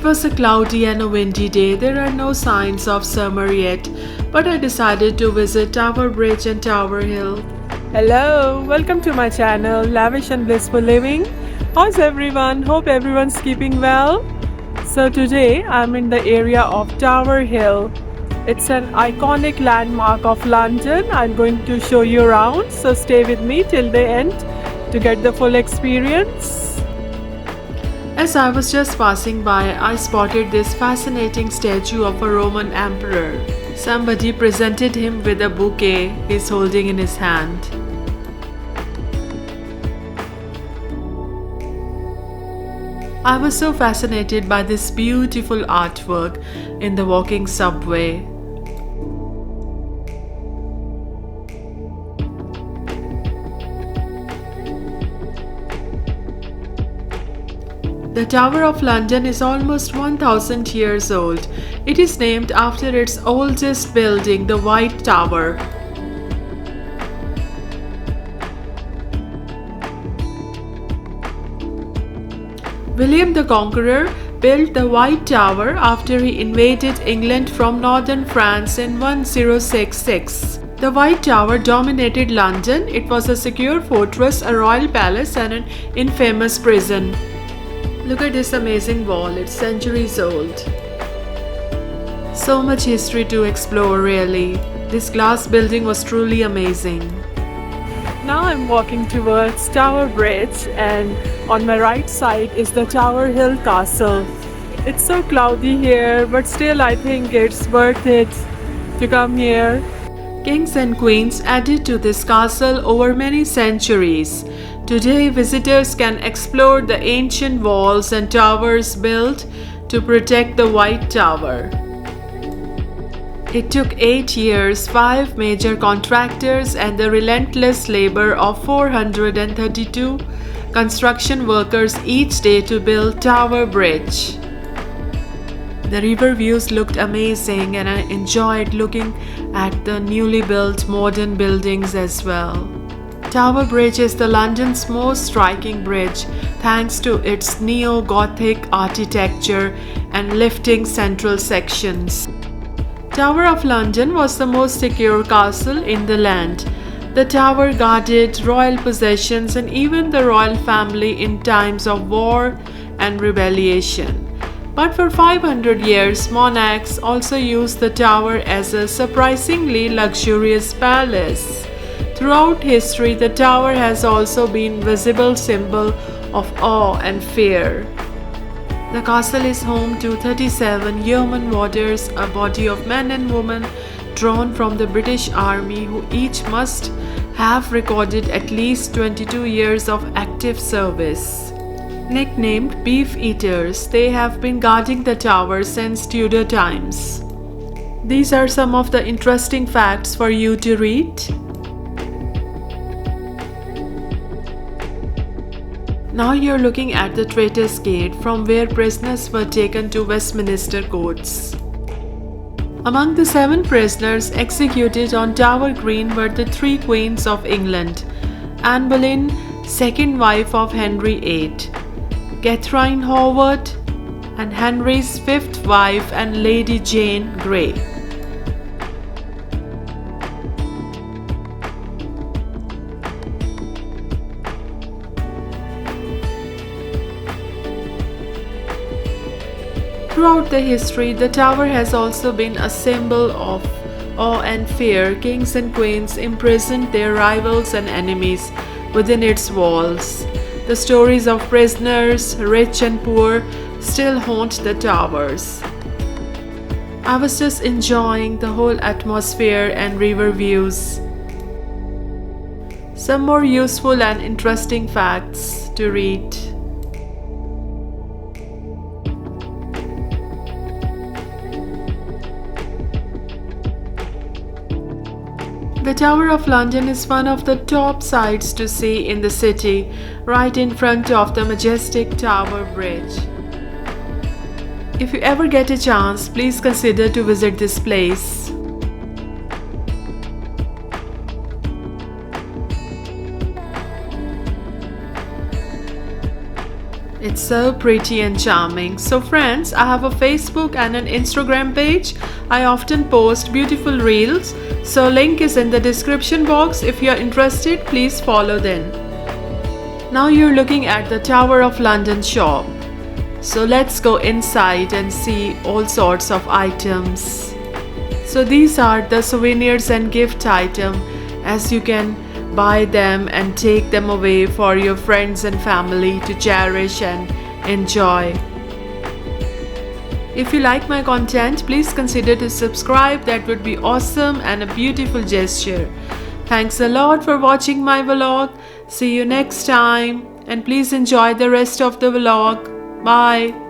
It was a cloudy and a windy day. There are no signs of summer yet, but I decided to visit Tower Bridge and Tower Hill. Hello, welcome to my channel Lavish and Blissful Living. How's everyone? Hope everyone's keeping well. So today I'm in the area of Tower Hill. It's an iconic landmark of London. I'm going to show you around, so stay with me till the end to get the full experience. As I was just passing by, I spotted this fascinating statue of a Roman emperor. Somebody presented him with a bouquet he's holding in his hand. I was so fascinated by this beautiful artwork in the walking subway. The Tower of London is almost 1000 years old. It is named after its oldest building, the White Tower. William the Conqueror built the White Tower after he invaded England from northern France in 1066. The White Tower dominated London. It was a secure fortress, a royal palace, and an infamous prison. Look at this amazing wall, it's centuries old. So much history to explore, really. This glass building was truly amazing. Now I'm walking towards Tower Bridge, and on my right side is the Tower Hill Castle. It's so cloudy here, but still I think it's worth it to come here. Kings and queens added to this castle over many centuries. Today, visitors can explore the ancient walls and towers built to protect the White Tower. It took 8 years, 5 major contractors, and the relentless labor of 432 construction workers each day to build Tower Bridge. The river views looked amazing, and I enjoyed looking at the newly built modern buildings as well. Tower Bridge is the London's most striking bridge thanks to its neo-Gothic architecture and lifting central sections. Tower of London was the most secure castle in the land. The tower guarded royal possessions and even the royal family in times of war and rebellion. But for 500 years, monarchs also used the tower as a surprisingly luxurious palace. Throughout history, the tower has also been a visible symbol of awe and fear. The castle is home to 37 yeoman warders, a body of men and women drawn from the British Army who each must have recorded at least 22 years of active service. Nicknamed Beef Eaters, they have been guarding the tower since Tudor times. These are some of the interesting facts for you to read. Now you're looking at the Traitors' Gate, from where prisoners were taken to Westminster courts. Among the 7 prisoners executed on Tower Green were the 3 queens of England: Anne Boleyn, second wife of Henry VIII, Catherine Howard, and Henry's 5th wife and Lady Jane Grey. Throughout the history, the tower has also been a symbol of awe and fear. Kings and queens imprisoned their rivals and enemies within its walls. The stories of prisoners, rich and poor, still haunt the towers. I was just enjoying the whole atmosphere and river views. Some more useful and interesting facts to read. The Tower of London is one of the top sights to see in the city, right in front of the majestic Tower Bridge. If you ever get a chance, please consider to visit this place. It's so pretty and charming. So friends, I have a Facebook and an Instagram page. I often post beautiful reels. So link is in the description box. If you're interested, please follow them. Now you're looking at the Tower of London shop. So let's go inside and see all sorts of items. So these are the souvenirs and gift item, as you can buy them and take them away for your friends and family to cherish and enjoy. If you like my content, please consider to subscribe. That would be awesome and a beautiful gesture. Thanks a lot for watching my vlog. See you next time, and please enjoy the rest of the vlog. Bye.